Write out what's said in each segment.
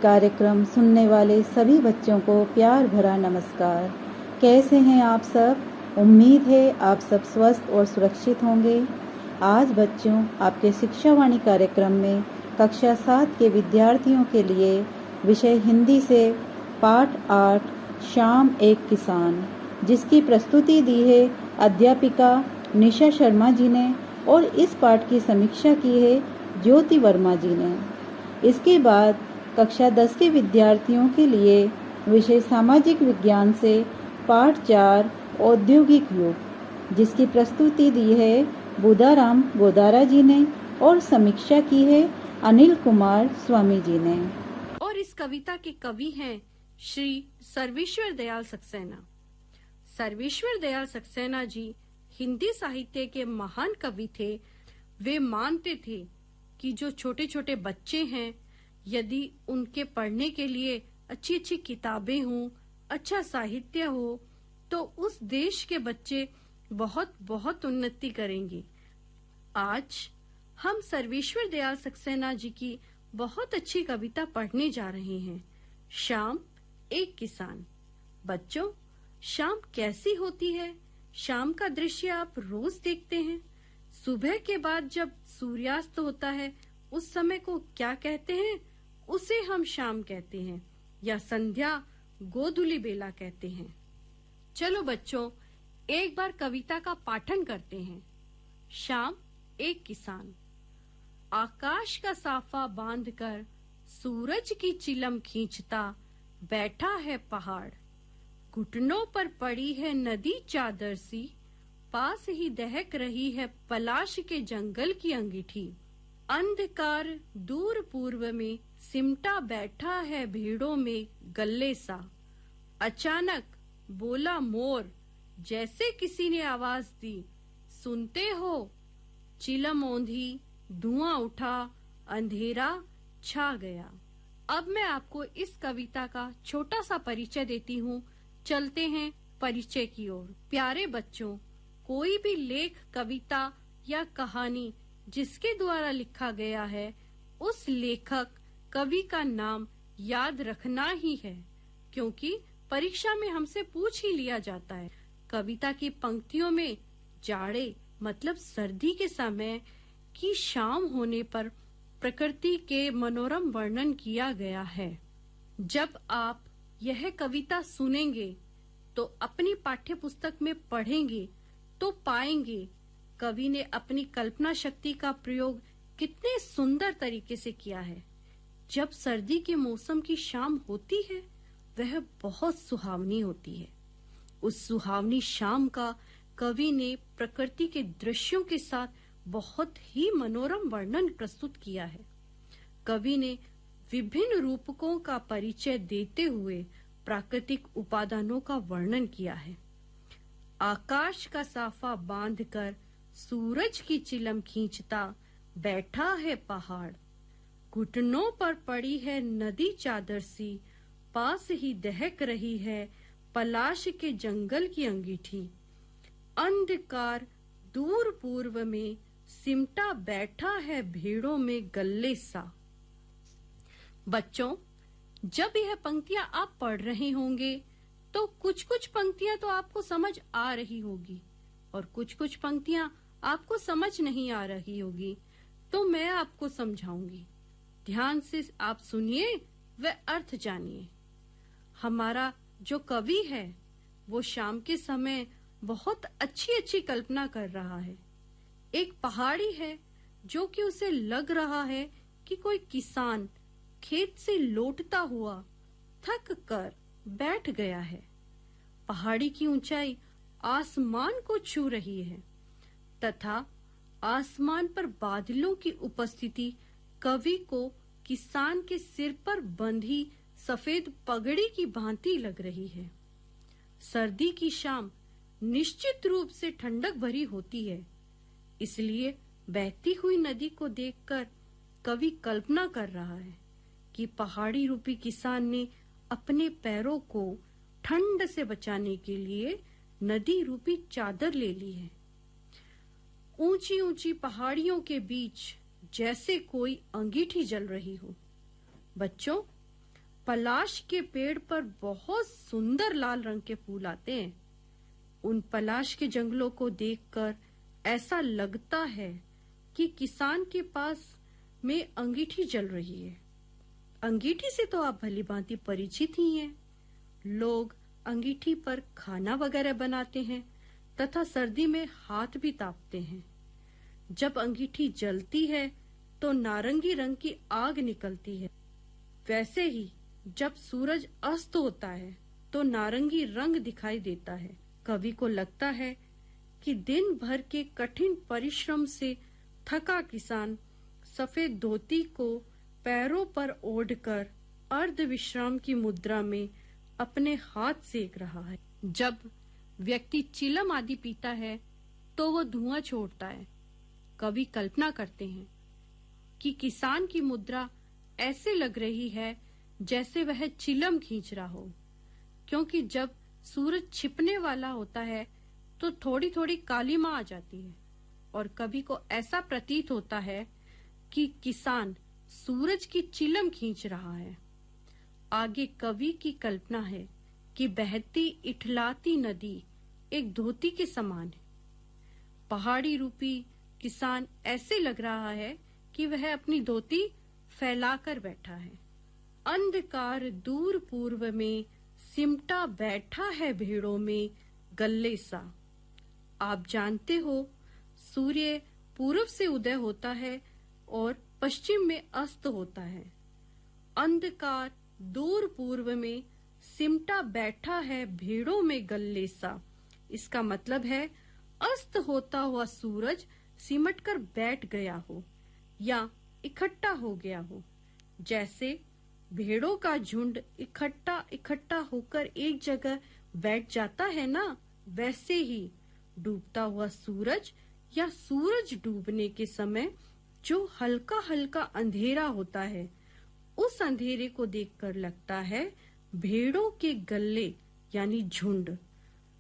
कार्यक्रम सुनने वाले सभी बच्चों को प्यार भरा नमस्कार। कैसे हैं आप सब? उम्मीद है आप सब स्वस्थ और सुरक्षित होंगे। आज बच्चों आपके शिक्षावाणी कार्यक्रम में कक्षा 7 के विद्यार्थियों के लिए विषय हिंदी से पाठ 8 शाम एक किसान, जिसकी प्रस्तुति दी है अध्यापिका निशा शर्मा जी ने और इस पाठ की समीक्षा की है ज्योति वर्मा जी ने। इसके बाद कक्षा 10 के विद्यार्थियों के लिए विषय सामाजिक विज्ञान से पाठ 4 औद्योगिक युग, जिसकी प्रस्तुति दी है बुधाराम गोदारा जी ने और समीक्षा की है अनिल कुमार स्वामी जी ने। और इस कविता के कवि हैं श्री सर्वेश्वर दयाल सक्सेना। सर्वेश्वर दयाल सक्सेना जी हिंदी साहित्य के महान कवि थे। वे मानते थे कि जो छोटे छोटे बच्चे हैं, यदि उनके पढ़ने के लिए अच्छी अच्छी किताबें हों, अच्छा साहित्य हो, तो उस देश के बच्चे बहुत बहुत उन्नति करेंगे। आज हम सर्वेश्वर दयाल सक्सेना जी की बहुत अच्छी कविता पढ़ने जा रहे हैं, शाम एक किसान। बच्चों, शाम कैसी होती है? शाम का दृश्य आप रोज देखते हैं। सुबह के बाद जब सूर्यास्त होता है, उस समय को क्या कहते हैं? उसे हम शाम कहते हैं या संध्या, गोधूली बेला कहते हैं। चलो बच्चों, एक बार कविता का पाठन करते हैं। शाम एक किसान। आकाश का साफा बांधकर सूरज की चिलम खींचता बैठा है पहाड़। घुटनों पर पड़ी है नदी चादर सी, पास ही दहक रही है पलाश के जंगल की अंगीठी। अंधकार दूर पूर्व में सिमटा बैठा है भीड़ों में गल्ले सा। अचानक बोला मोर, जैसे किसी ने आवाज दी, सुनते हो? चिलम ओंधी, धुआं उठा, अंधेरा छा गया। अब मैं आपको इस कविता का छोटा सा परिचय देती हूँ। चलते हैं परिचय की ओर। प्यारे बच्चों, कोई भी लेख, कविता या कहानी जिसके द्वारा लिखा गया है, उस लेखक, कवि का नाम याद रखना ही है, क्योंकि परीक्षा में हमसे पूछ ही लिया जाता है। कविता की पंक्तियों में जाड़े मतलब सर्दी के समय की शाम होने पर प्रकृति के मनोरम वर्णन किया गया है। जब आप यह कविता सुनेंगे तो अपनी पाठ्य पुस्तक में पढ़ेंगे तो पाएंगे कवि ने अपनी कल्पना शक्ति का प्रयोग कितने सुंदर तरीके से किया है। जब सर्दी के मौसम की शाम होती है, वह बहुत सुहावनी होती है। उस सुहावनी शाम का कवि ने प्रकृति के दृश्यों के साथ बहुत ही मनोरम वर्णन प्रस्तुत किया है। कवि ने विभिन्न रूपकों का परिचय देते हुए प्राकृतिक उपादानों का वर्णन किया है। आकाश का साफा बांधकर सूरज की चिलम खींचता बैठा है पहाड़। घुटनों पर पड़ी है नदी चादर सी, पास ही दहक रही है पलाश के जंगल की अंगीठी। अंधकार दूर पूर्व में सिमटा बैठा है भीड़ों में गल्ले सा। बच्चों, जब यह पंक्तियां आप पढ़ रहे होंगे तो कुछ-कुछ पंक्तियां तो आपको समझ आ रही होगी और कुछ-कुछ पंक्तियां आपको समझ नहीं आ रही होगी, तो मैं आपको समझाऊंगी। ध्यान से आप सुनिए व अर्थ जानिए। हमारा जो कवि है, वो शाम के समय बहुत अच्छी कल्पना कर रहा है। एक पहाड़ी है जो कि उसे लग रहा है कि कोई किसान खेत से लौटता हुआ थक कर बैठ गया है। पहाड़ी की ऊंचाई आसमान को छू रही है तथा आसमान पर बादलों की उपस्थिति कवि को किसान के सिर पर बंधी सफेद पगड़ी की भांति लग रही है। सर्दी की शाम निश्चित रूप से ठंडक भरी होती है, इसलिए बहती हुई नदी को देखकर कवि कल्पना कर रहा है कि पहाड़ी रूपी किसान ने अपने पैरों को ठंड से बचाने के लिए नदी रूपी चादर ले ली है। ऊंची ऊंची पहाड़ियों के बीच जैसे कोई अंगीठी जल रही हो। बच्चों, पलाश के पेड़ पर बहुत सुंदर लाल रंग के फूल आते हैं। उन पलाश के जंगलों को देखकर ऐसा लगता है कि किसान के पास में अंगीठी जल रही है। अंगीठी से तो आप भली भांति परिचित ही हैं। लोग अंगीठी पर खाना वगैरह बनाते हैं तथा सर्दी में हाथ भी तापते हैं। जब अंगीठी जलती है तो नारंगी रंग की आग निकलती है। वैसे ही जब सूरज अस्त होता है तो नारंगी रंग दिखाई देता है। कवि को लगता है कि दिन भर के कठिन परिश्रम से थका किसान सफेद धोती को पैरों पर ओढ़कर अर्ध विश्राम की मुद्रा में अपने हाथ सेक रहा है। जब व्यक्ति चिलम आदि पीता है तो वो धुआं छोड़ता है। कवि कल्पना करते हैं कि किसान की मुद्रा ऐसे लग रही है जैसे वह चिलम खींच रहा हो, क्योंकि जब सूरज छिपने वाला होता है तो थोड़ी थोड़ी कालीमा आ जाती है और कवि को ऐसा प्रतीत होता है कि किसान सूरज की चिलम खींच रहा है। आगे कवि की कल्पना है कि बहती इठलाती नदी एक धोती के समान है। पहाड़ी रूपी किसान ऐसे लग रहा है कि वह अपनी धोती फैलाकर बैठा है। अंधकार दूर पूर्व में सिमटा बैठा है भेड़ों में गल्ले सा। आप जानते हो, सूर्य पूर्व से उदय होता है और पश्चिम में अस्त होता है। अंधकार दूर पूर्व में सिमटा बैठा है भेड़ों में गल्ले सा। इसका मतलब है अस्त होता हुआ सूरज सिमट कर बैठ गया हो या इकट्ठा हो गया हो। जैसे भेड़ों का झुंड इकट्ठा होकर एक जगह बैठ जाता है ना, वैसे ही डूबता हुआ सूरज या सूरज डूबने के समय जो हल्का हल्का अंधेरा होता है, उस अंधेरे को देखकर लगता है भेड़ों के गल्ले यानी झुंड।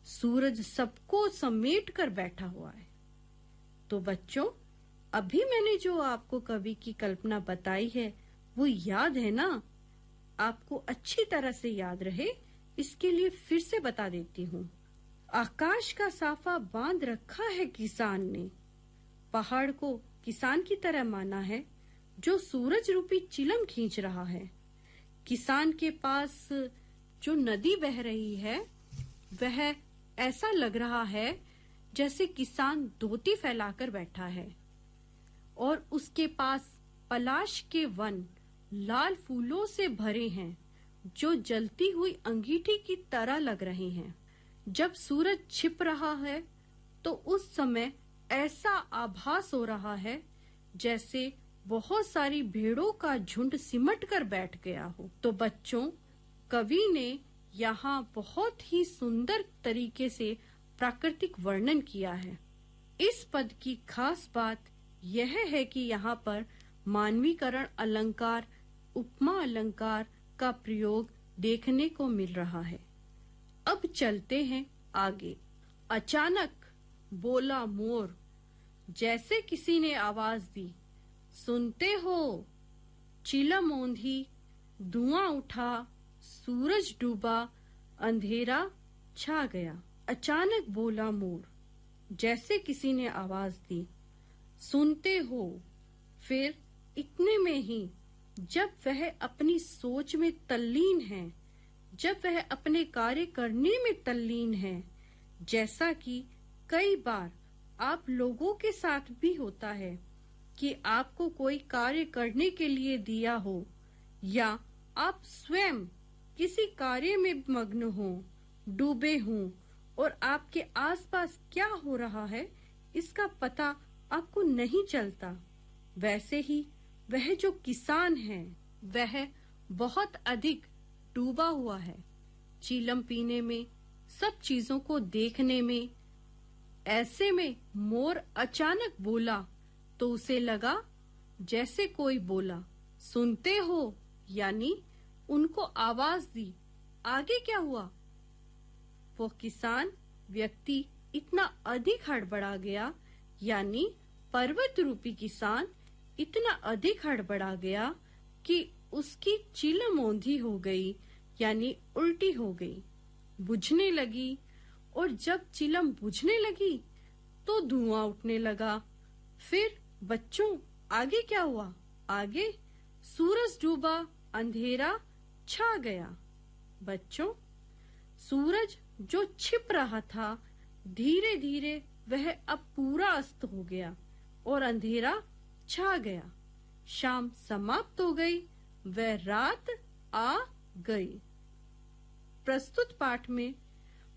सूरज सबको समेट कर बैठा हुआ है। तो बच्चों, अभी मैंने जो आपको कवि की कल्पना बताई है वो याद है ना? आपको अच्छी तरह से याद रहे इसके लिए फिर से बता देती हूँ। आकाश का साफा बांध रखा है किसान ने। पहाड़ को किसान की तरह माना है जो सूरज रूपी चिलम खींच रहा है। किसान के पास जो नदी बह रही है वह ऐसा लग रहा है जैसे किसान धोती फैलाकर बैठा है और उसके पास पलाश के वन लाल फूलों से भरे हैं जो जलती हुई अंगीठी की तरह लग रहे हैं। जब सूरज छिप रहा है तो उस समय ऐसा आभास हो रहा है जैसे बहुत सारी भेड़ों का झुंड सिमट कर बैठ गया हो। तो बच्चों, कवि ने यहाँ बहुत ही सुंदर तरीके से प्राकृतिक वर्णन किया है। इस पद की खास बात यह है कि यहाँ पर मानवीकरण अलंकार, उपमा अलंकार का प्रयोग देखने को मिल रहा है। अब चलते हैं आगे। अचानक बोला मोर, जैसे किसी ने आवाज दी, सुनते हो? चिलम ओंधी, धुआं उठा, सूरज डूबा, अंधेरा छा गया। अचानक बोला मोर, जैसे किसी ने आवाज दी, सुनते हो? फिर इतने में ही जब वह अपनी सोच में तल्लीन है, जब वह अपने कार्य करने में तल्लीन है, जैसा कि कई बार आप लोगों के साथ भी होता है कि आपको कोई कार्य करने के लिए दिया हो या आप स्वयं किसी कार्य में मग्न हो, डूबे हों और आपके आसपास क्या हो रहा है इसका पता आपको नहीं चलता। वैसे ही वह जो किसान है वह बहुत अधिक डूबा हुआ है, चीलम पीने में, सब चीजों को देखने में। ऐसे में मोर अचानक बोला तो उसे लगा जैसे कोई बोला, सुनते हो, यानी उनको आवाज दी। आगे क्या हुआ? वो किसान व्यक्ति इतना अधिक हड़बड़ा गया, यानी पर्वत रूपी किसान इतना अधिक हड़बड़ा गया कि उसकी चिलम औंधी हो गई, यानी उल्टी हो गई, बुझने लगी। और जब चिलम बुझने लगी तो धुआं उठने लगा। फिर बच्चों आगे क्या हुआ? आगे सूरज डूबा, अंधेरा छा गया। बच्चों, सूरज जो छिप रहा था, धीरे धीरे वह अब पूरा अस्त हो गया और अंधेरा छा गया। शाम समाप्त हो गई, वह रात आ गई। प्रस्तुत पाठ में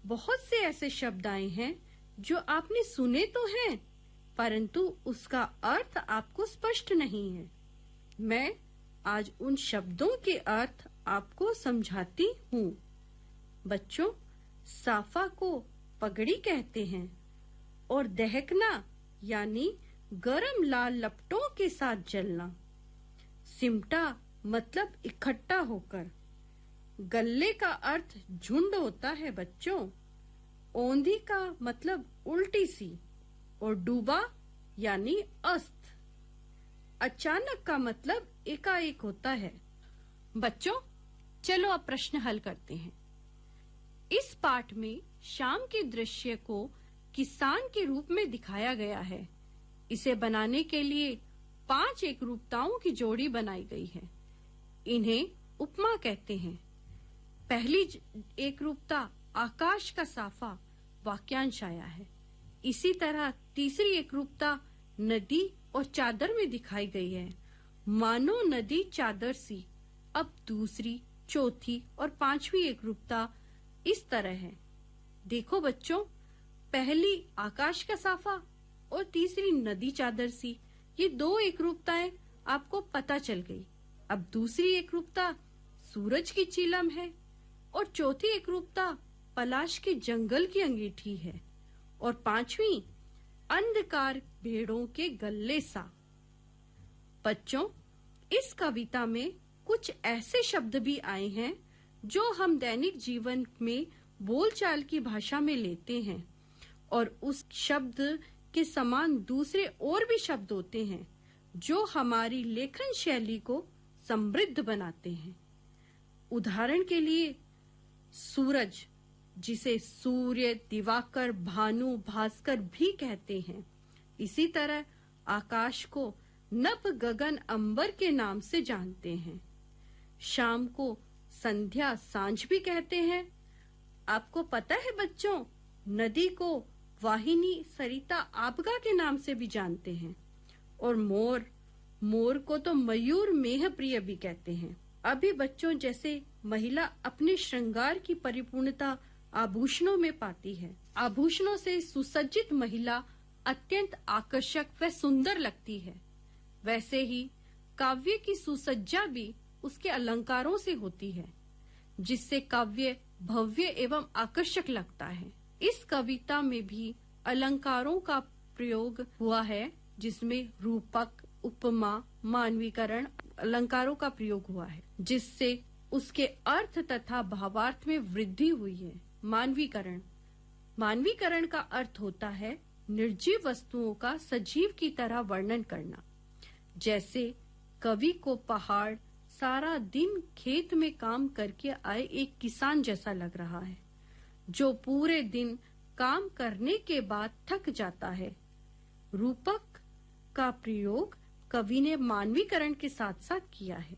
बहुत से ऐसे शब्द आए हैं जो आपने सुने तो हैं, परंतु उसका अर्थ आपको स्पष्ट नहीं है। मैं आज उन शब्दों के अर्थ आपको समझाती हूँ। बच्चों, साफा को पगड़ी कहते हैं और दहकना यानी गरम लाल लपटों के साथ जलना। सिमटा मतलब इकट्ठा होकर। गल्ले का अर्थ झुंड होता है बच्चों। औंधी का मतलब उल्टी सी और डूबा यानी अस्त। अचानक का मतलब एकाएक होता है। बच्चों, चलो अब प्रश्न हल करते हैं। इस पाठ में शाम के दृश्य को किसान के रूप में दिखाया गया है। इसे बनाने के लिए 5 एकरूपताओं की जोड़ी बनाई गई है। इन्हें उपमा कहते हैं। पहली एकरूपता आकाश का साफा वाक्यांश आया है। इसी तरह तीसरी एकरूपता नदी और चादर में दिखाई गई है, मानो नदी चादर सी। अब दूसरी, चौथी और पांचवी एकरूपता इस तरह है। देखो बच्चों, पहली आकाश का साफा और तीसरी नदी चादर सी, ये 2 एकरूपताएं आपको पता चल गई। अब दूसरी एकरूपता सूरज की चिलम है और चौथी एकरूपता पलाश के जंगल की अंगीठी है और पांचवी अंधकार भेड़ों के गल्ले सा। बच्चों, इस कविता में कुछ ऐसे शब्द भी आए हैं जो हम दैनिक जीवन में बोलचाल की भाषा में लेते हैं और उस शब्द के समान दूसरे और भी शब्द होते हैं जो हमारी लेखन शैली को समृद्ध बनाते हैं। उदाहरण के लिए सूरज, जिसे सूर्य, दिवाकर, भानु, भास्कर भी कहते हैं। इसी तरह आकाश को नभ, गगन, अंबर के नाम से जानते हैं। शाम को संध्या, सांझ भी कहते हैं। आपको पता है बच्चों, नदी को वाहिनी, सरिता, आपगा के नाम से भी जानते हैं। और मोर को तो मयूर, मेह प्रिय भी कहते हैं। अभी बच्चों, जैसे महिला अपने श्रृंगार की परिपूर्णता आभूषणों में पाती है, आभूषणों से सुसज्जित महिला अत्यंत आकर्षक व सुंदर लगती है, वैसे ही काव्य की सुसज्जा भी उसके अलंकारों से होती है, जिससे काव्य भव्य एवं आकर्षक लगता है। इस कविता में भी अलंकारों का प्रयोग हुआ है, जिसमें रूपक, उपमा, मानवीकरण अलंकारों का प्रयोग हुआ है, जिससे उसके अर्थ तथा भावार्थ में वृद्धि हुई है। मानवीकरण का अर्थ होता है निर्जीव वस्तुओं का सजीव की तरह वर्णन करना। जैसे कवि को पहाड़ सारा दिन खेत में काम करके आए एक किसान जैसा लग रहा है, जो पूरे दिन काम करने के बाद थक जाता है। रूपक का प्रयोग कवि ने मानवीकरण के साथ साथ किया है।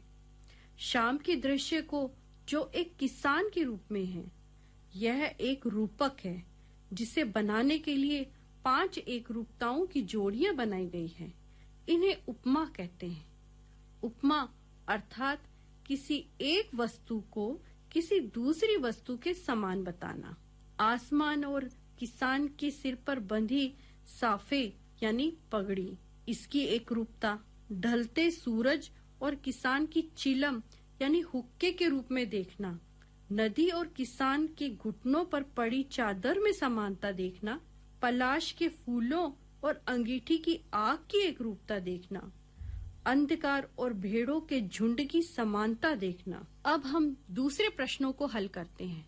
शाम के दृश्य को जो एक किसान के रूप में है, यह एक रूपक है, जिसे बनाने के लिए 5 एकरूपताओं की जोड़ियां बनाई गई हैं। इन्हें उपमा कहते हैं। उपमा अर्थात किसी एक वस्तु को किसी दूसरी वस्तु के समान बताना। आसमान और किसान के सिर पर बंधी साफे यानी पगड़ी, इसकी एकरूपता ढलते सूरज और किसान की चिलम यानी हुक्के के रूप में देखना। नदी और किसान के घुटनों पर पड़ी चादर में समानता देखना। पलाश के फूलों और अंगीठी की आग की एकरूपता देखना। अंधकार और भेड़ों के झुंड की समानता देखना। अब हम दूसरे प्रश्नों को हल करते हैं।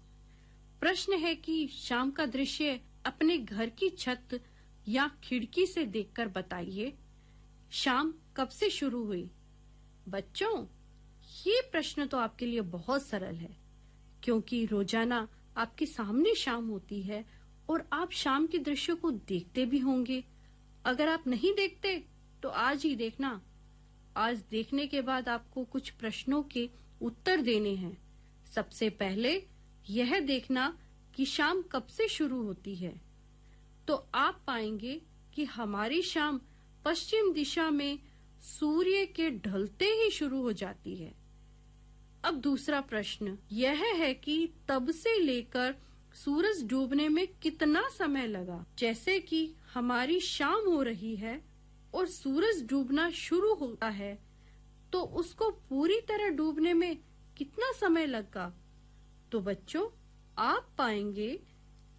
प्रश्न है कि शाम का दृश्य अपने घर की छत या खिड़की से देखकर बताइए। शाम कब से शुरू हुई? बच्चों, ये प्रश्न तो आपके लिए बहुत सरल है, क्योंकि रोजाना आपके सामने शाम होती है और आप शाम के दृश्य को देखते भी होंगे। अगर आप नहीं देखते तो आज ही देखना। आज देखने के बाद आपको कुछ प्रश्नों के उत्तर देने हैं। सबसे पहले यह देखना कि शाम कब से शुरू होती है। तो आप पाएंगे कि हमारी शाम पश्चिम दिशा में सूर्य के ढलते ही शुरू हो जाती है। अब दूसरा प्रश्न यह है कि तब से लेकर सूरज डूबने में कितना समय लगा। जैसे कि हमारी शाम हो रही है और सूरज डूबना शुरू होता है, तो उसको पूरी तरह डूबने में कितना समय लगा। तो बच्चों, आप पाएंगे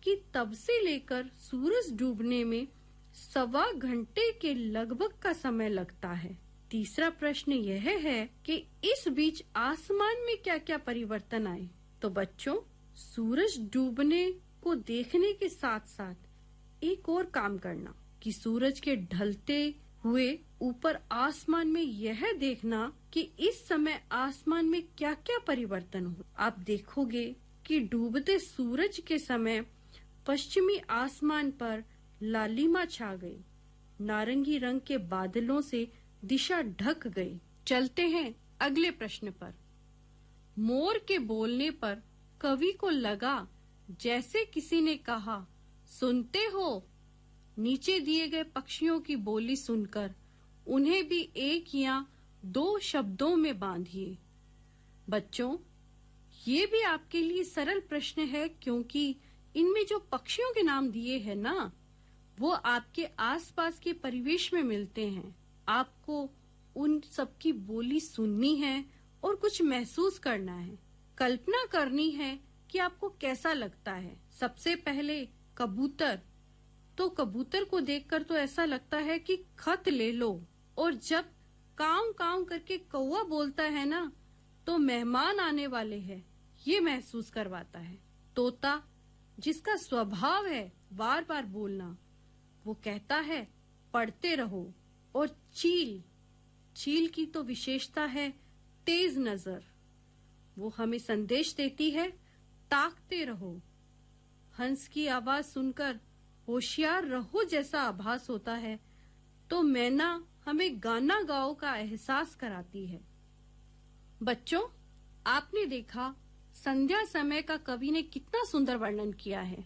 कि तब से लेकर सूरज डूबने में 1.25 घंटे के लगभग का समय लगता है। तीसरा प्रश्न यह है कि इस बीच आसमान में क्या क्या परिवर्तन आए। तो बच्चों, सूरज डूबने को देखने के साथ साथ एक और काम करना कि सूरज के ढलते हुए ऊपर आसमान में यह देखना कि इस समय आसमान में क्या क्या परिवर्तन हो। आप देखोगे कि डूबते सूरज के समय पश्चिमी आसमान पर लालिमा छा गई, नारंगी रंग के बादलों से दिशा ढक गई। चलते हैं अगले प्रश्न पर। मोर के बोलने पर कवि को लगा जैसे किसी ने कहा, सुनते हो। नीचे दिए गए पक्षियों की बोली सुनकर उन्हें भी एक या दो शब्दों में बांधिए। बच्चों, ये भी आपके लिए सरल प्रश्न है, क्योंकि इनमें जो पक्षियों के नाम दिए हैं ना, वो आपके आसपास के परिवेश में मिलते हैं। आपको उन सबकी बोली सुननी है और कुछ महसूस करना है। कल्पना करनी है कि आपको कैसा लगता है। सबसे पहले कबूतर। तो कबूतर को देखकर तो ऐसा लगता है कि खत ले लो, और जब काव काव करके कौवा बोलता है ना, तो मेहमान आने वाले हैं, ये महसूस करवाता है। तोता, जिसका स्वभाव है बार बार बोलना, वो कहता है पढ़ते रहो। और चील, चील की तो विशेषता है तेज नजर, वो हमें संदेश देती है ताकते रहो। हंस की आवाज सुनकर होशियार रहो जैसा आभास होता है, तो मैना हमें गाना गाओ का एहसास कराती है। बच्चों, आपने देखा संध्या समय का कवि ने कितना सुंदर वर्णन किया है।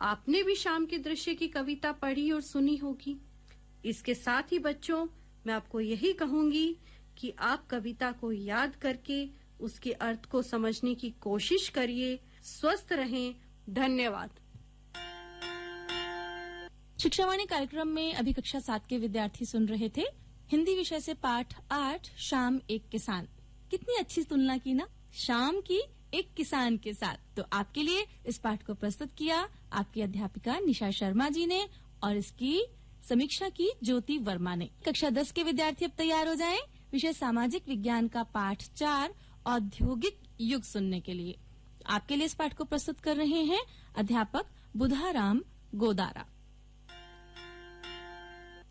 आपने भी शाम के दृश्य की कविता पढ़ी और सुनी होगी। इसके साथ ही बच्चों, मैं आपको यही कहूंगी कि आप कविता को याद करके उसके अर्थ को समझने की कोशिश करिए। स्वस्थ रहें। धन्यवाद। शिक्षावाणी कार्यक्रम में अभी कक्षा 7 के विद्यार्थी सुन रहे थे हिंदी विषय से पाठ 8, शाम एक किसान। कितनी अच्छी तुलना की ना, शाम की एक किसान के साथ। तो आपके लिए इस पाठ को प्रस्तुत किया आपकी अध्यापिका निशा शर्मा जी ने, और इसकी समीक्षा की ज्योति वर्मा ने। कक्षा 10 के विद्यार्थी अब तैयार हो जाएं विषय सामाजिक विज्ञान का पाठ 4, औद्योगिक युग सुनने के लिए। आपके लिए इस पाठ को प्रस्तुत कर रहे हैं अध्यापक बुधाराम गोदारा।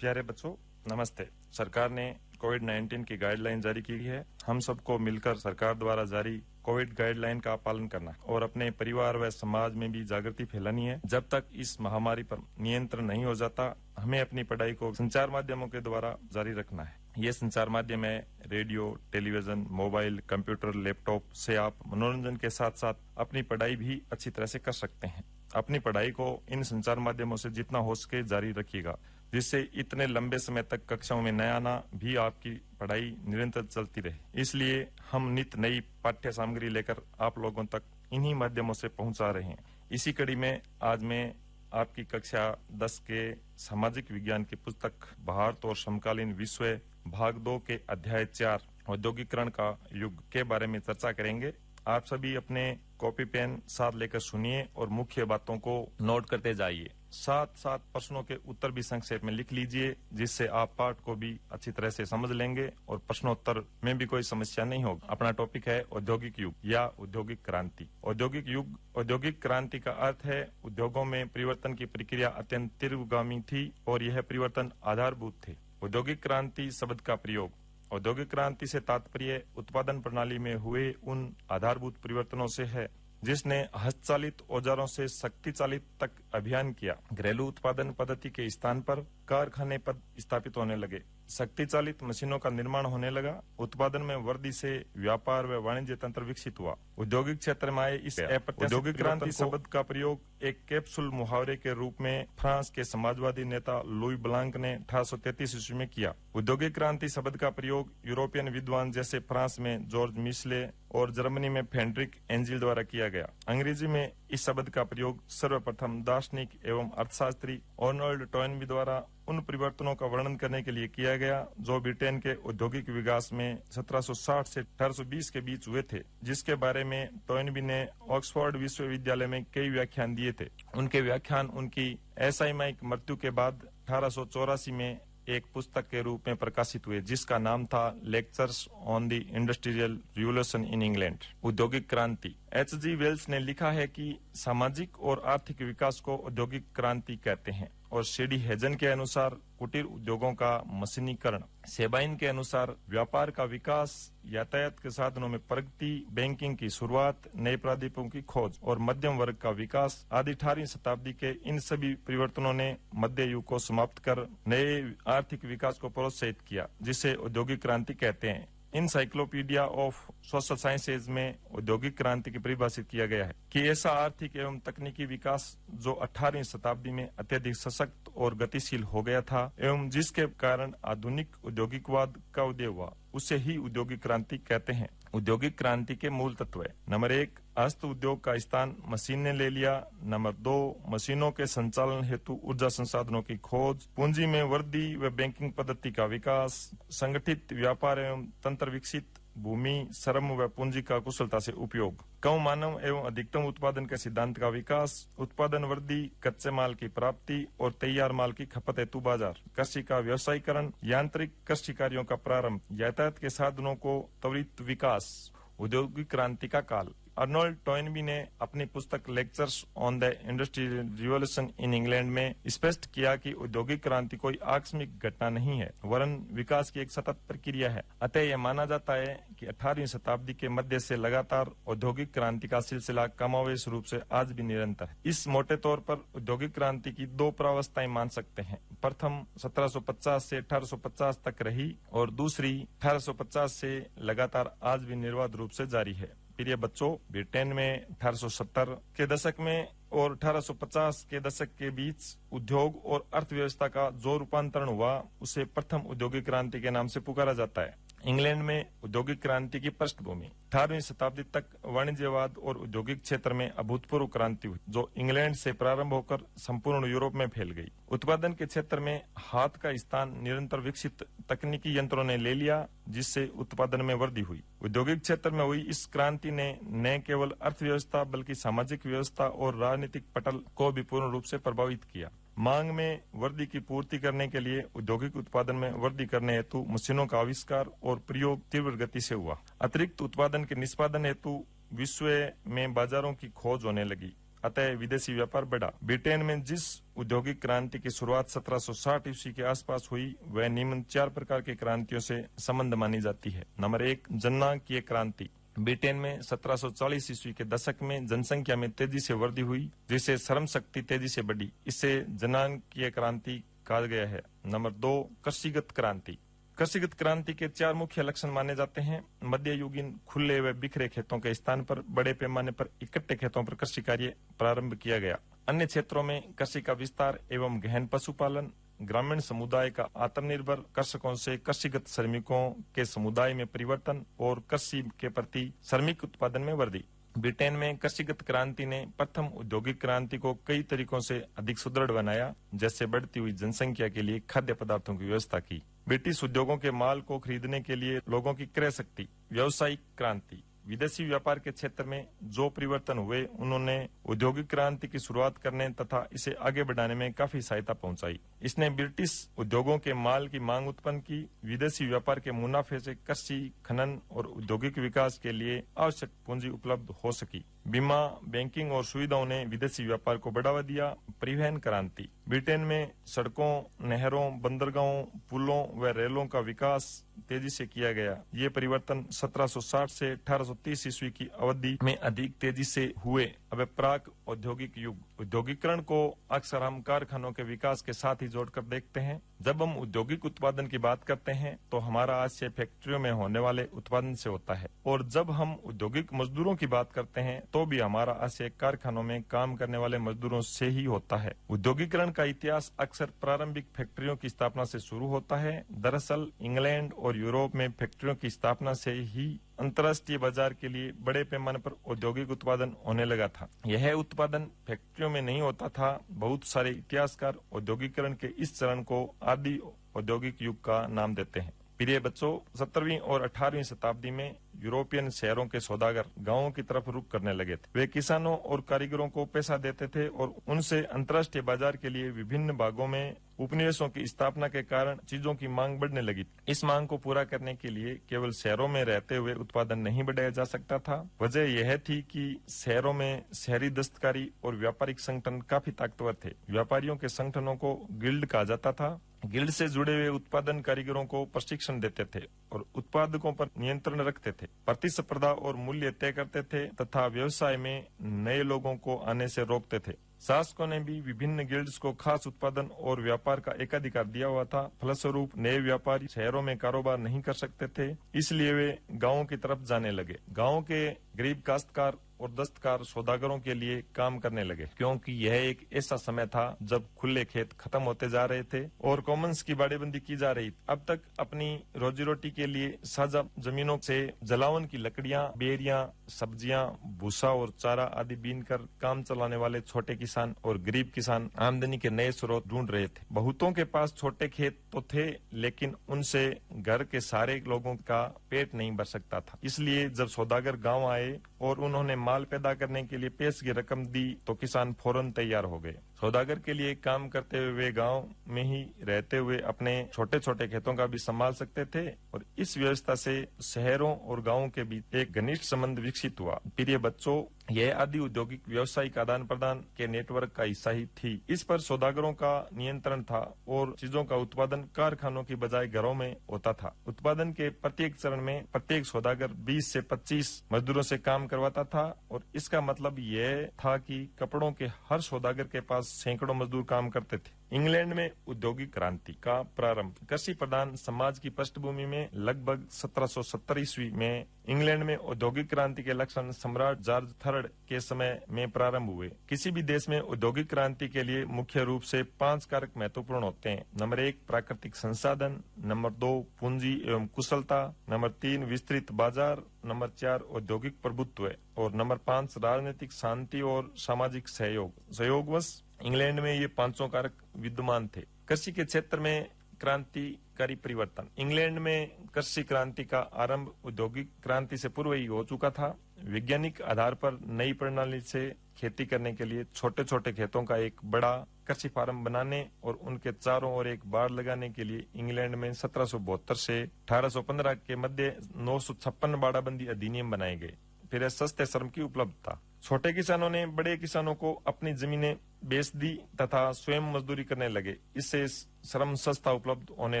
प्यारे बच्चों, नमस्ते। सरकार ने कोविड-19 की गाइडलाइन जारी की है। हम सबको मिलकर सरकार द्वारा जारी कोविड गाइडलाइन का पालन करना है और अपने परिवार व समाज में भी जागृति फैलानी है। जब तक इस महामारी पर नियंत्रण नहीं हो जाता, हमें अपनी पढ़ाई को संचार माध्यमों के द्वारा जारी रखना है। ये संचार माध्यम है radio, television, mobile, computer, laptop से आप मनोरंजन के साथ साथ अपनी पढ़ाई भी अच्छी तरह से कर सकते हैं। अपनी पढ़ाई को इन संचार माध्यमों से जितना हो सके जारी रखिएगा, जिससे इतने लंबे समय तक कक्षाओं में न आना भी आपकी पढ़ाई निरंतर चलती रहे। इसलिए हम नित्य नई पाठ्य सामग्री लेकर आप लोगों तक इन्हीं माध्यमों से पहुंचा रहे हैं। इसी कड़ी में आज मैं आपकी कक्षा 10 के सामाजिक विज्ञान की पुस्तक भारत और समकालीन विश्व भाग 2 के अध्याय 4 औद्योगिकरण का युग के बारे में चर्चा करेंगे। आप सभी अपने कॉपी पेन साथ लेकर सुनिए और मुख्य बातों को नोट करते जाइए। साथ साथ प्रश्नों के उत्तर भी संक्षेप में लिख लीजिए, जिससे आप पाठ को भी अच्छी तरह से समझ लेंगे और प्रश्नोत्तर में भी कोई समस्या नहीं होगी। अपना टॉपिक है औद्योगिक युग या औद्योगिक क्रांति। औद्योगिक युग, औद्योगिक क्रांति का अर्थ है उद्योगों में परिवर्तन की प्रक्रिया अत्यंत तीव्रगामी थी और यह परिवर्तन आधारभूत थे। औद्योगिक क्रांति शब्द का प्रयोग औद्योगिक क्रांति से तात्पर्य उत्पादन प्रणाली में हुए उन आधारभूत परिवर्तनों से है जिसने हस्तचालित औजारों से शक्ति चालित तक अभियान किया। घरेलू उत्पादन पद्धति के स्थान पर कारखाने पद स्थापित होने लगे, शक्ति चालित मशीनों का निर्माण होने लगा, उत्पादन में वृद्धि से व्यापार व वाणिज्य तंत्र विकसित हुआ। औद्योगिक क्षेत्र में आए इस औद्योगिक क्रांति शब्द का प्रयोग एक कैप्सूल मुहावरे के रूप में फ्रांस के समाजवादी नेता लुई ब्लांक ने 1833 ईस्वी में किया। औद्योगिक क्रांति शब्द का प्रयोग यूरोपियन विद्वान जैसे फ्रांस में जॉर्ज मिशले और जर्मनी में फ्रेडरिक एंजिल द्वारा किया गया। अंग्रेजी में इस शब्द का प्रयोग सर्वप्रथम दार्शनिक एवं अर्थशास्त्री आर्नोल्ड टॉयनबी द्वारा उन परिवर्तनों का वर्णन करने के लिए किया गया जो ब्रिटेन के औद्योगिक विकास में 1760 से 1820 के बीच हुए थे, जिसके बारे में टॉयनबी ने ऑक्सफोर्ड विश्वविद्यालय में कई व्याख्यान दिए थे। उनके व्याख्यान उनकी असामयिक मृत्यु के बाद 1884 में एक पुस्तक के रूप में प्रकाशित हुए जिसका नाम था lectures on the industrial revolution in England, औद्योगिक क्रांति। H.G. वेल्स ने लिखा है कि सामाजिक और आर्थिक विकास को औद्योगिक क्रांति कहते हैं और सीडी हेजन के अनुसार कुटीर उद्योगों का मशीनीकरण, सेबाइन के अनुसार व्यापार का विकास, यातायात के साधनों में प्रगति, बैंकिंग की शुरुआत, नए प्राधिकरणों की खोज और मध्यम वर्ग का विकास आदि 18वीं शताब्दी के इन सभी परिवर्तनों ने मध्य युग को समाप्त कर नए आर्थिक विकास को प्रोत्साहित किया, जिसे औद्योगिक क्रांति कहते हैं। इनसाइक्लोपीडिया ऑफ सोशल साइंसेज में औद्योगिक क्रांति की परिभाषित किया गया है कि ऐसा आर्थिक एवं तकनीकी विकास जो 18वीं शताब्दी में अत्यधिक सशक्त और गतिशील हो गया था एवं जिसके कारण आधुनिक औद्योगिकवाद का उदय हुआ, उसे ही औद्योगिक क्रांति कहते हैं। औद्योगिक क्रांति के मूल तत्व है। नंबर 1, हस्त उद्योग का स्थान मशीन ने ले लिया। नंबर 2, मशीनों के संचालन हेतु ऊर्जा संसाधनों की खोज, पूंजी में वृद्धि व बैंकिंग पद्धति का विकास, संगठित व्यापार एवं तंत्र विकसित, भूमि, श्रम व पूंजी का कुशलता से उपयोग, कम मानव एवं अधिकतम उत्पादन के सिद्धांत का विकास, उत्पादन वृद्धि, कच्चे माल की प्राप्ति और तैयार माल की खपत हेतु बाजार, कृषि का व्यवसायीकरण, यांत्रिक कृषि कार्यों का प्रारंभ, यातायात के साधनों को त्वरित विकास, औद्योगिक क्रांति का काल। अर्नोल्ड टॉयनबी ने अपनी पुस्तक lectures on the industrial revolution in England में स्पष्ट किया कि औद्योगिक क्रांति कोई आकस्मिक घटना नहीं है, वरन विकास की एक सतत प्रक्रिया है। अतः यह माना जाता है कि 18वीं शताब्दी के मध्य से लगातार औद्योगिक क्रांति का सिलसिला कमावेश रूप से आज भी निरंतर है। इस मोटे तौर पर औद्योगिक क्रांति की 2 प्रावस्थाएं मान सकते हैं। प्रथम 1750 से 1850 तक रही और दूसरी 1850 से लगातार आज भी निर्बाध रूप से जारी है। प्रिय बच्चों, ब्रिटेन में 1870 के दशक में और 1850 के दशक के बीच उद्योग और अर्थव्यवस्था का जो रूपांतरण हुआ उसे प्रथम औद्योगिक क्रांति के नाम से पुकारा जाता है। इंग्लैंड में औद्योगिक क्रांति की पृष्ठभूमि 18वीं शताब्दी तक वाणिज्यवाद और औद्योगिक क्षेत्र में अभूतपूर्व क्रांति हुई जो इंग्लैंड से प्रारंभ होकर संपूर्ण यूरोप में फैल गई। उत्पादन के क्षेत्र में हाथ का स्थान निरंतर विकसित तकनीकी यंत्रों ने ले लिया, जिससे उत्पादन में वृद्धि हुई। औद्योगिक क्षेत्र में हुई इस क्रांति ने न केवल अर्थव्यवस्था बल्कि सामाजिक व्यवस्था और राजनीतिक पटल को भी पूर्ण रूप से प्रभावित किया। मांग में वृद्धि की पूर्ति करने के लिए औद्योगिक उत्पादन में वृद्धि करने हेतु मशीनों का आविष्कार और प्रयोग तीव्र गति से हुआ। अतिरिक्त उत्पादन के निष्पादन हेतु विश्व में बाजारों की खोज होने लगी, अतः विदेशी व्यापार बढ़ा। ब्रिटेन में जिस औद्योगिक क्रांति की शुरुआत 1760 ईस्वी के आसपास हुई वह निम्न 4 प्रकार की क्रांतियों से संबंध मानी जाती है। नंबर 1, जनांकीय क्रांति। ब्रिटेन में 1740 ईस्वी के दशक में जनसंख्या में तेजी से वृद्धि हुई, जिससे श्रम शक्ति तेजी से बढ़ी। इसे जनांकीय क्रांति कहा गया है। नंबर 2, कृषिगत क्रांति। कृषिगत क्रांति के 4 मुख्य लक्षण माने जाते हैं। मध्ययुगीन खुले व बिखरे खेतों के स्थान पर बड़े पैमाने पर इकट्ठे खेतों पर कृषि कार्य प्रारंभ किया गया। अन्य क्षेत्रों में कृषि का विस्तार एवं गहन पशुपालन, ग्रामीण समुदाय का आत्मनिर्भर कृषकों से कृषिगत श्रमिकों के समुदाय में परिवर्तन और कृषि के प्रति श्रमिक उत्पादन में वृद्धि। ब्रिटेन में कृषिगत क्रांति ने प्रथम औद्योगिक क्रांति को कई तरीकों से अधिक सुदृढ़ बनाया, जैसे बढ़ती हुई जनसंख्या के लिए खाद्य पदार्थों की व्यवस्था की, ब्रिटिश उद्योगों के माल को खरीदने के लिए लोगों की क्रय शक्ति, व्यावसायिक क्रांति। विदेशी व्यापार के क्षेत्र में जो परिवर्तन हुए उन्होंने औद्योगिक क्रांति की शुरुआत करने तथा इसे आगे बढ़ाने में काफी सहायता पहुंचाई। इसने ब्रिटिश उद्योगों के माल की मांग उत्पन्न की, विदेशी व्यापार के मुनाफे से कृषि, खनन और औद्योगिक विकास के लिए आवश्यक पूंजी उपलब्ध हो सकी। बीमा, बैंकिंग और सुविधाओं ने विदेशी व्यापार को बढ़ावा दिया। परिवहन क्रांति। ब्रिटेन में सड़कों, नहरों, बंदरगाहों, पुलों व रेलों का विकास तेजी से किया गया। ये परिवर्तन 1760 से 1830 ईस्वी की अवधि में अधिक तेजी से हुए। अब प्राक औद्योगिक युग। औद्योगिकरण को अक्सर हम कारखानों के विकास के साथ ही जोड़कर देखते हैं। जब हम औद्योगिक उत्पादन की बात करते हैं तो हमारा आशय फैक्ट्रियों में होने वाले उत्पादन से होता है, और जब हम औद्योगिक मजदूरों की बात करते हैं तो भी हमारा आशय कारखानों में काम करने वाले मजदूरों से ही होता है। औद्योगिकरण का इतिहास अक्सर प्रारंभिक फैक्ट्रियों की स्थापना से शुरू होता है। दरअसल इंग्लैंड और यूरोप में फैक्ट्रियों की स्थापना से ही अंतर्राष्ट्रीय बाजार के लिए बड़े पैमाने पर औद्योगिक उत्पादन होने लगा था। यह उत्पादन फैक्ट्रियों में नहीं होता था। बहुत सारे इतिहासकार औद्योगिकरण के इस चरण को आदि औद्योगिक युग का नाम देते हैं। प्रिय बच्चों, 17वीं और 18वीं शताब्दी में यूरोपियन शहरों के सौदागर गांवों की तरफ रुख करने लगे थे। वे किसानों और कारीगरों को पैसा देते थे और उनसे अंतर्राष्ट्रीय बाजार के लिए विभिन्न भागों में उपनिवेशों की स्थापना के कारण चीजों की मांग बढ़ने लगी। इस मांग को पूरा करने के लिए केवल शहरों में रहते हुए उत्पादन नहीं बढ़ाया जा सकता था। वजह यह थी कि शहरों में शहरी दस्तकारी और व्यापारिक संगठन काफी ताकतवर थे। व्यापारियों के संगठनों को गिल्ड कहा जाता था। गिल्ड से जुड़े हुए उत्पादन कारीगरों को प्रशिक्षण देते थे और उत्पादकों पर नियंत्रण रखते थे, प्रतिस्पर्धा और मूल्य तय करते थे तथा व्यवसाय में नए लोगों को आने से रोकते थे। शासकों ने भी विभिन्न गिल्ड्स को खास उत्पादन और व्यापार का एकाधिकार दिया हुआ था। फलस्वरूप नए व्यापारी शहरों में कारोबार नहीं कर सकते थे, इसलिए वे गांवों की तरफ जाने लगे। गांवों के गरीब काश्तकार और दस्तकार सौदागरों के लिए काम करने लगे, क्योंकि यह एक ऐसा समय था जब खुले खेत खत्म होते जा रहे थे और कॉमन्स की बाड़ेबंदी की जा रही। अब तक अपनी रोजी रोटी के लिए साझा जमीनों से जलावन की लकड़ियां, बेरियां, सब्जियां, भूसा और चारा आदि बीन कर काम चलाने वाले छोटे किसान और गरीब किसान आमदनी के नए स्रोत ढूंढ रहे थे। बहुतों के पास छोटे खेत तो थे, लेकिन उनसे घर के सारे लोगों का पेट नहीं भर सकता था। इसलिए जब सौदागर गाँव आए और उन्होंने माल पैदा करने के लिए पैसे की रकम दी तो किसान फौरन तैयार हो गए। सौदागर के लिए काम करते हुए वे गांव में ही रहते हुए अपने छोटे छोटे खेतों का भी संभाल सकते थे और इस व्यवस्था से शहरों और गांवों के बीच एक घनिष्ठ संबंध विकसित हुआ। प्रिय बच्चों, यह आदि औद्योगिक व्यावसायिक आदान प्रदान के नेटवर्क का हिस्सा ही थी। इस पर सौदागरों का नियंत्रण था और चीजों का उत्पादन कारखानों की बजाय घरों में होता था। उत्पादन के प्रत्येक चरण में प्रत्येक सौदागर 20 से 25 मजदूरों से काम करवाता था और इसका मतलब यह था कि कपड़ों के हर सौदागर के पास सैकड़ों मजदूर काम करते थे। इंग्लैंड में औद्योगिक क्रांति का प्रारंभ। कृषि प्रधान समाज की पृष्ठभूमि में लगभग 1770 ईस्वी में इंग्लैंड में औद्योगिक क्रांति के लक्षण सम्राट जॉर्ज III के समय में प्रारंभ हुए। किसी भी देश में औद्योगिक क्रांति के लिए मुख्य रूप से 5 कारक महत्वपूर्ण होते हैं। नंबर 1 प्राकृतिक संसाधन, नंबर 2 पूंजी एवं कुशलता, नंबर 3 विस्तृत बाजार, नंबर 4 औद्योगिक प्रभुत्व और नंबर 5 राजनीतिक शांति और सामाजिक सहयोग। सहयोगवश इंग्लैंड में ये 5 कारक विद्यमान थे। कृषि के क्षेत्र में क्रांतिकारी परिवर्तन। इंग्लैंड में कृषि क्रांति का आरंभ औद्योगिक क्रांति से पूर्व ही हो चुका था। वैज्ञानिक आधार पर नई प्रणाली से खेती करने के लिए छोटे छोटे खेतों का एक बड़ा कृषि फार्म बनाने और उनके चारों ओर एक बाड़ लगाने के लिए इंग्लैंड में 1772 से 1815 के मध्य 956 बाड़ाबंदी अधिनियम बनाए गए। फिर सस्ते श्रम की उपलब्धता। छोटे किसानों ने बड़े किसानों को अपनी जमीनें बेच दी तथा स्वयं मजदूरी करने लगे। इससे श्रम सस्ता उपलब्ध होने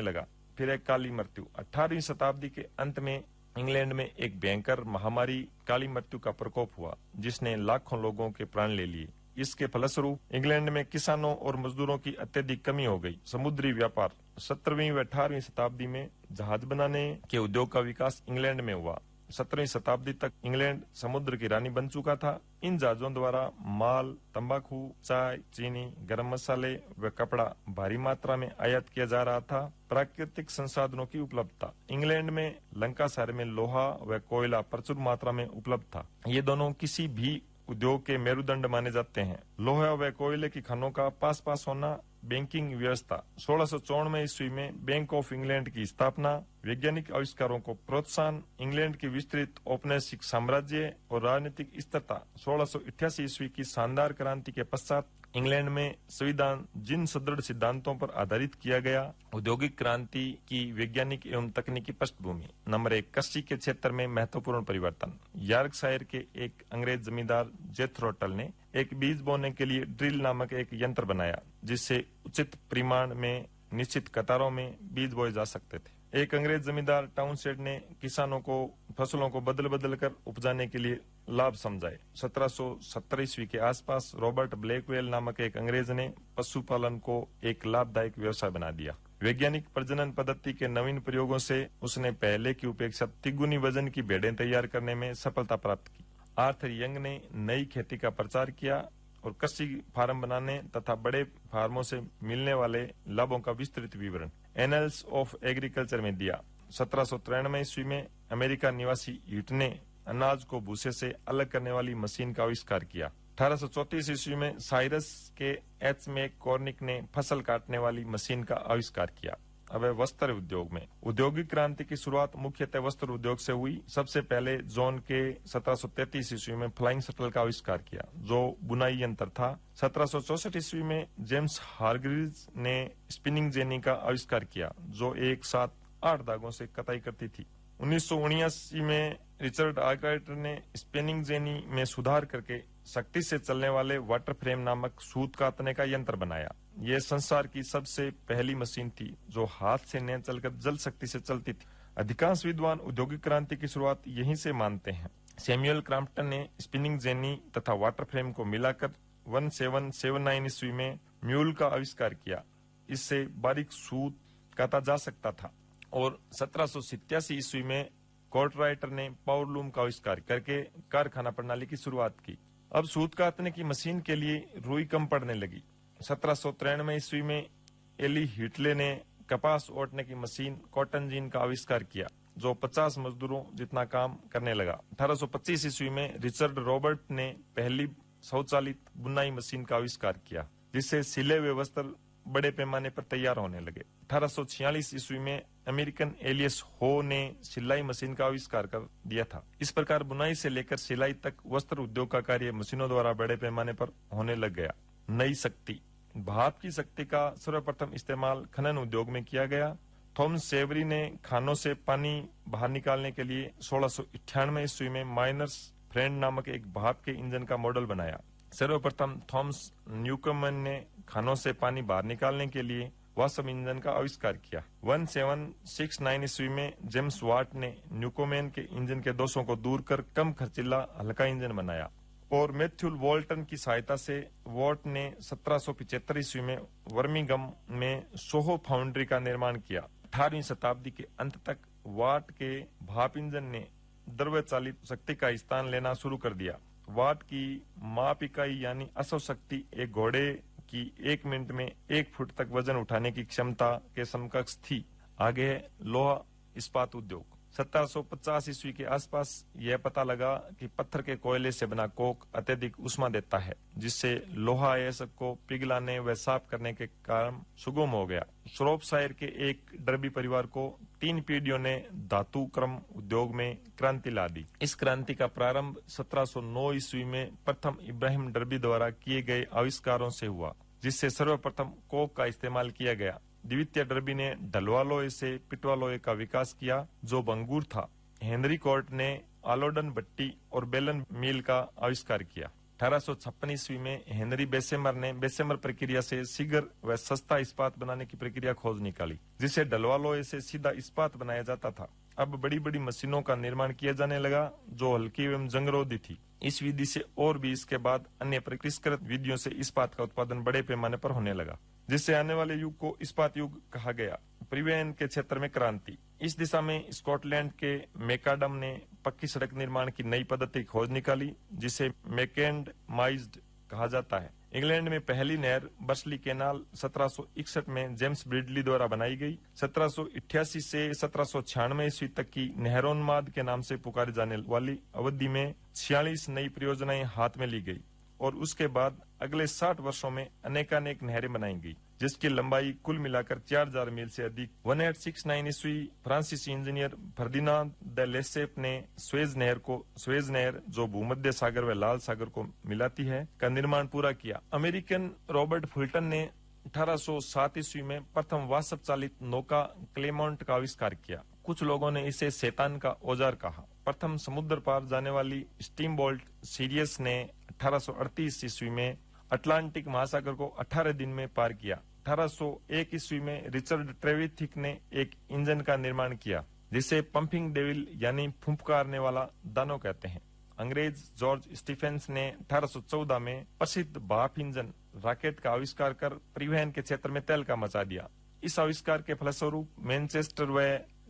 लगा। फिर एक काली मृत्यु। 18वीं शताब्दी के अंत में इंग्लैंड में एक भयंकर महामारी काली मृत्यु का प्रकोप हुआ, जिसने लाखों लोगों के प्राण ले लिए। इसके फलस्वरूप इंग्लैंड में किसानों और मजदूरों की अत्यधिक कमी हो गई। समुद्री व्यापार। 17वीं व 18वीं शताब्दी में जहाज बनाने के उद्योग का विकास इंग्लैंड में हुआ। 17वीं शताब्दी तक इंग्लैंड समुद्र की रानी बन चुका था। इन जहाजों द्वारा माल, तंबाकू, चाय, चीनी, गरम मसाले व कपड़ा भारी मात्रा में आयात किया जा रहा था। प्राकृतिक संसाधनों की उपलब्धता। इंग्लैंड में लंकाशायर में लोहा व कोयला प्रचुर मात्रा में उपलब्ध था। ये दोनों किसी भी उद्योग के मेरुदंड माने जाते हैं। लोहा व कोयले की खानों का पास पास होना। बैंकिंग व्यवस्था। 1654 ईस्वी में बैंक ऑफ इंग्लैंड की स्थापना। वैज्ञानिक आविष्कारों को प्रोत्साहन। इंग्लैंड की विस्तृत औपनिवेशिक साम्राज्य और राजनीतिक स्थिरता। 1688 ईस्वी की शानदार क्रांति के पश्चात इंग्लैंड में संविधान जिन सुदृढ़ सिद्धांतों पर आधारित किया गया। औद्योगिक क्रांति की वैज्ञानिक एवं तकनीकी पृष्ठभूमि। नंबर 1 कृषि के क्षेत्र में महत्वपूर्ण परिवर्तन। यॉर्कशायर के एक अंग्रेज जमींदार जेथरो टल ने एक बीज बोने के लिए ड्रिल नामक एक यंत्र बनाया, जिससे उचित परिमाण में निश्चित कतारों में बीज बोए जा सकते थे। एक अंग्रेज जमींदार टाउनशेंड ने किसानों को फसलों को बदल बदल कर उपजाने के लिए लाभ समझाए। 1770 ईस्वी के आसपास रॉबर्ट ब्लैकवेल नामक एक अंग्रेज ने पशुपालन को एक लाभदायक व्यवसाय बना दिया। वैज्ञानिक प्रजनन पद्धति के नवीन प्रयोगों से उसने पहले की उपेक्षा तिगुनी वजन की भेड़ें तैयार करने में सफलता प्राप्त की। आर्थर यंग ने नई खेती का प्रचार किया और कृषि फार्म बनाने तथा बड़े फार्मों से मिलने वाले लाभों का विस्तृत विवरण एनल्स ऑफ एग्रीकल्चर में दिया। 1793 ईस्वी में अमेरिका निवासी हीट ने अनाज को भूसे से अलग करने वाली मशीन का आविष्कार किया। 1834 ईस्वी में साइरस के एच मैक कॉर्निक ने फसल काटने वाली मशीन का आविष्कार किया। अब वस्त्र उद्योग में औद्योगिक क्रांति की शुरुआत मुख्यतः वस्त्र उद्योग से हुई। सबसे पहले जॉन के 1733 ईस्वी में फ्लाइंग शटल का आविष्कार किया, जो बुनाई यंत्र था। 1764 ईस्वी में जेम्स हारग्रीव्स ने स्पिनिंग जेनी का आविष्कार किया, जो एक साथ 8 धागों से कताई करती थी। 1979 में रिचर्ड आर्कराइटर ने स्पिनिंग जेनी में सुधार करके शक्ति से चलने वाले वाटर फ्रेम नामक सूत कातने का यंत्र बनाया। यह संसार की सबसे पहली मशीन थी जो हाथ से न चलकर जल शक्ति से चलती थी। अधिकांश विद्वान औद्योगिक क्रांति की शुरुआत यहीं से मानते हैं। सैमुअल क्रॉम्पटन ने स्पिनिंग जेनी तथा वाटर फ्रेम को मिलाकर 1779 ईस्वी में म्यूल का आविष्कार किया। इससे बारीक सूत काता जा सकता था। और 1787 ईस्वी में कोर्टराइटर ने पावर लूम का आविष्कार करके कारखाना प्रणाली की शुरुआत की। अब सूत कातने की मशीन के लिए रुई कम पड़ने लगी। 1793 ईस्वी में एली हिटले ने कपास ओटने की मशीन कॉटन जीन का आविष्कार किया, जो 50 मजदूरों जितना काम करने लगा। 1825 ईस्वी में रिचर्ड रॉबर्ट ने पहली स्वचालित बुनाई मशीन का आविष्कार किया, जिससे सिले हुए वस्त्र बड़े पैमाने पर तैयार होने लगे। 1846 ईस्वी में अमेरिकन एलियस हो ने सिलाई मशीन का आविष्कार कर दिया था। इस प्रकार बुनाई से लेकर सिलाई तक वस्त्र उद्योग का कार्य मशीनों द्वारा बड़े पैमाने पर होने लग गया। नई शक्ति, भाप की शक्ति का सर्वप्रथम इस्तेमाल खनन उद्योग में किया गया। थॉमस सेवरी ने खानों से पानी बाहर निकालने के लिए 1698 ईस्वी में माइनर्स फ्रेंड नामक एक भाप के इंजन का मॉडल बनाया। सर्वप्रथम थॉमस न्यूकमन ने खानों से पानी बाहर निकालने के लिए वाशम इंजन का आविष्कार किया। 1769 ईस्वी में जेम्स वाट ने न्यूकोमेन के इंजन के दोषों को दूर कर कम खर्चीला हल्का इंजन बनाया। और मैथ्यू वॉल्टन की सहायता से वॉट ने 1775 ईस्वी में वर्मिंगम में सोहो फाउंड्री का निर्माण किया। 18वीं शताब्दी के अंत तक वाट के भाप इंजन ने द्रव्य चालित शक्ति का स्थान लेना शुरू कर दिया। वाट की माप इकाई यानी अश्व शक्ति एक घोड़े की 1 मिनट में 1 फुट तक वजन उठाने की क्षमता के समकक्ष थी। आगे है लोहा इस्पात उद्योग। 1750 ईस्वी के आसपास यह पता लगा कि पत्थर के कोयले से बना कोक अत्यधिक उष्मा देता है, जिससे लोहा अयस्क को पिघलाने व साफ करने के कारण सुगम हो गया। श्रोपशायर के एक डर्बी परिवार को 3 पीढ़ियों ने धातु क्रम उद्योग में क्रांति ला दी। इस क्रांति का प्रारंभ 1709 ईस्वी में प्रथम इब्राहिम डर्बी द्वारा किए गए आविष्कारों से हुआ, जिससे सर्वप्रथम कोक का इस्तेमाल किया गया। द्वितीय डर्बी ने ढलवा लोहे से पिटवा लोहे का विकास किया, जो बंगूर था। हेनरी कोर्ट ने आलोडन भट्टी और बेलन मील का आविष्कार किया। 1856 ईस्वी में हेनरी बेसेमर ने बेसेमर प्रक्रिया से शीघ्र व सस्ता इस्पात बनाने की प्रक्रिया खोज निकाली, जिसे ढलवा लोहे से सीधा इस्पात बनाया जाता था। अब बड़ी बड़ी मशीनों का निर्माण किया जाने लगा, जो हल्की एवं जंगरोधी थी। इस विधि से और भी इसके बाद अन्य परिष्कृत विधियों से इस्पात का उत्पादन बड़े पैमाने पर होने लगा, जिससे आने वाले युग को इस्पात युग कहा गया। परिवहन के क्षेत्र में क्रांति। इस दिशा में स्कॉटलैंड के मैकाडम ने पक्की सड़क निर्माण की नई पद्धति खोज निकाली, जिसे मैकेडमाइज्ड कहा जाता है। इंग्लैंड में पहली नहर बर्सली कैनाल 1761 में जेम्स ब्रिडली द्वारा बनाई गई। 1788 से 1796 ईस्वी तक की नहरोन्माद के नाम से पुकारी जाने वाली अवधि में 46 नई परियोजनाएं हाथ में ली गई और उसके बाद अगले 60 वर्षों में अनेकानेक नहरें बनाई गई, जिसकी लंबाई कुल मिलाकर 4000 मील से अधिक। 1869 ईस्वी फ्रांसीसी इंजीनियर फर्दिनांद द लेसेप ने स्वेज नहर जो भूमध्य सागर व लाल सागर को मिलाती है, का निर्माण पूरा किया। अमेरिकन रॉबर्ट फुल्टन ने 1807 ईस्वी में प्रथम वाष्प चालित नौका क्लेमोंट का आविष्कार किया। कुछ लोगों ने इसे शैतान का औजार कहा। प्रथम समुद्र पार जाने वाली स्टीम बोल्ट सीरियस ने 1838 ईस्वी में अटलांटिक महासागर को 18 दिन में पार किया। 1801 ईस्वी में रिचर्ड ट्रेविथिक ने एक इंजन का निर्माण किया जिसे पंपिंग डेविल यानी फुंफकारने वाला दानव कहते हैं। अंग्रेज जॉर्ज स्टीफेंस ने 1814 में प्रसिद्ध भाप इंजन रॉकेट का आविष्कार कर परिवहन के क्षेत्र में तहलका मचा दिया। इस आविष्कार के फलस्वरूप मैनचेस्टर व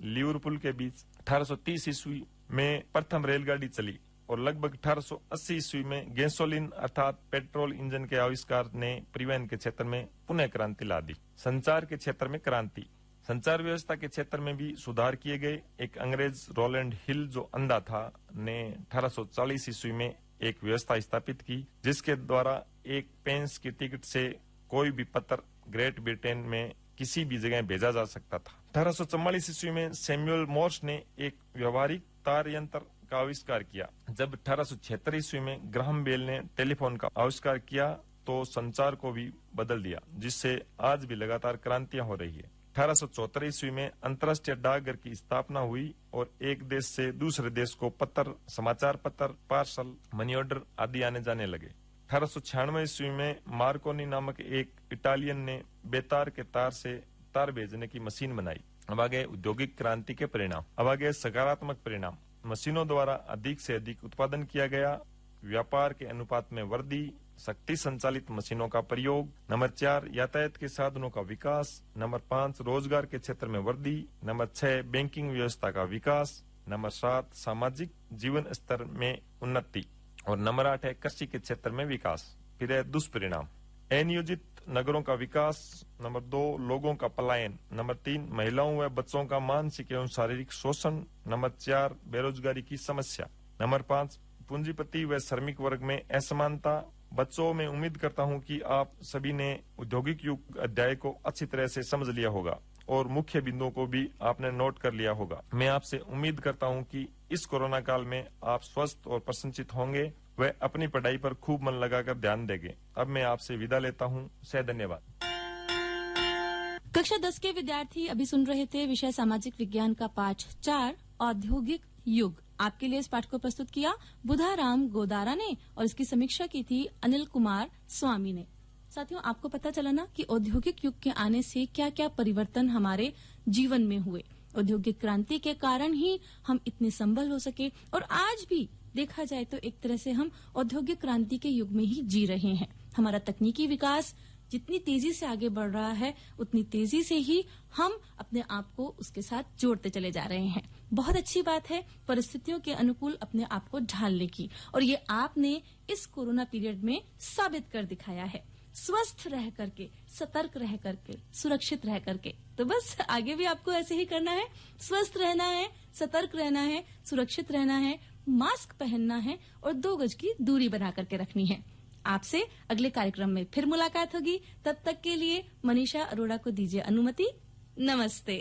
लिवरपूल के बीच 1830 ईस्वी में प्रथम रेलगाड़ी चली और लगभग 1880 ईस्वी में गैसोलीन अर्थात पेट्रोल इंजन के आविष्कार ने परिवहन के क्षेत्र में पुनः क्रांति ला दी। संचार के क्षेत्र में क्रांति। संचार व्यवस्था के क्षेत्र में भी सुधार किए गए। एक अंग्रेज रोलैंड हिल जो अंधा था ने 1840 ईस्वी में एक व्यवस्था स्थापित की जिसके द्वारा एक पेंस की टिकट से कोई भी पत्र ग्रेट ब्रिटेन में किसी भी जगह भेजा जा सकता था। 1844 ईस्वी में सैमुअल मोर्स ने एक व्यवहारिक तार यंत्र का आविष्कार किया। जब 1876 ईस्वी में ग्राहम बेल ने टेलीफोन का आविष्कार किया तो संचार को भी बदल दिया जिससे आज भी लगातार क्रांतियां हो रही है। 1874 ईस्वी में अंतर्राष्ट्रीय डाकघर की स्थापना हुई और एक देश से दूसरे देश को पत्र, समाचार पत्र, पार्सल, मनी ऑर्डर आदि आने जाने लगे। 1896 ईस्वी में मार्कोनी नामक एक इटालियन ने बेतार के तार से तार भेजने की मशीन बनाई। अब आगे औद्योगिक क्रांति के परिणाम। अब आगे सकारात्मक परिणाम। मशीनों द्वारा अधिक से अधिक उत्पादन किया गया, व्यापार के अनुपात में वृद्धि, शक्ति संचालित मशीनों का प्रयोग। नंबर 4 यातायात के साधनों का विकास। नंबर 5 रोजगार के क्षेत्र में वृद्धि। नंबर 6 बैंकिंग व्यवस्था का विकास। नंबर 7 सामाजिक जीवन स्तर में उन्नति और नंबर 8 है कृषि के क्षेत्र में विकास। फिर है दुष्परिणाम। अनियोजित नगरों का विकास। नंबर 2 लोगों का पलायन। नंबर 3 महिलाओं व बच्चों का मानसिक एवं शारीरिक शोषण। नंबर 4 बेरोजगारी की समस्या। नंबर 5 पूंजीपति व श्रमिक वर्ग में असमानता। बच्चों में उम्मीद करता हूं कि आप सभी ने औद्योगिक युग अध्याय को अच्छी तरह से समझ लिया होगा और मुख्य बिंदुओं को भी आपने नोट कर लिया होगा। मैं आपसे उम्मीद करता हूं कि इस कोरोना काल में आप स्वस्थ और प्रसन्नचित होंगे व अपनी पढ़ाई पर खूब मन लगाकर ध्यान देंगे। अब मैं आपसे विदा लेता हूं। धन्यवाद। कक्षा 10 के विद्यार्थी अभी सुन रहे थे विषय सामाजिक विज्ञान का पाठ 4 औद्योगिक युग। आपके लिए इस पाठ को प्रस्तुत किया बुधाराम गोदारा ने और इसकी समीक्षा की थी अनिल कुमार स्वामी ने। साथियों, आपको पता चला ना कि औद्योगिक युग के आने से क्या क्या परिवर्तन हमारे जीवन में हुए। औद्योगिक क्रांति के कारण ही हम इतने संबल हो सके और आज भी देखा जाए तो एक तरह से हम औद्योगिक क्रांति के युग में ही जी रहे हैं। हमारा तकनीकी विकास जितनी तेजी से आगे बढ़ रहा है उतनी तेजी से ही हम अपने आप को उसके साथ जोड़ते चले जा रहे हैं। बहुत अच्छी बात है परिस्थितियों के अनुकूल अपने आप को ढालने की, और ये आपने इस कोरोना पीरियड में साबित कर दिखाया है। स्वस्थ रह करके, सतर्क रह करके, सुरक्षित रह करके। तो बस आगे भी आपको ऐसे ही करना है। स्वस्थ रहना है, सतर्क रहना है, सुरक्षित रहना है, मास्क पहनना है और 2 गज की दूरी बना करके रखनी है। आपसे अगले कार्यक्रम में फिर मुलाकात होगी। तब तक के लिए मनीषा अरोड़ा को दीजिए अनुमति। नमस्ते।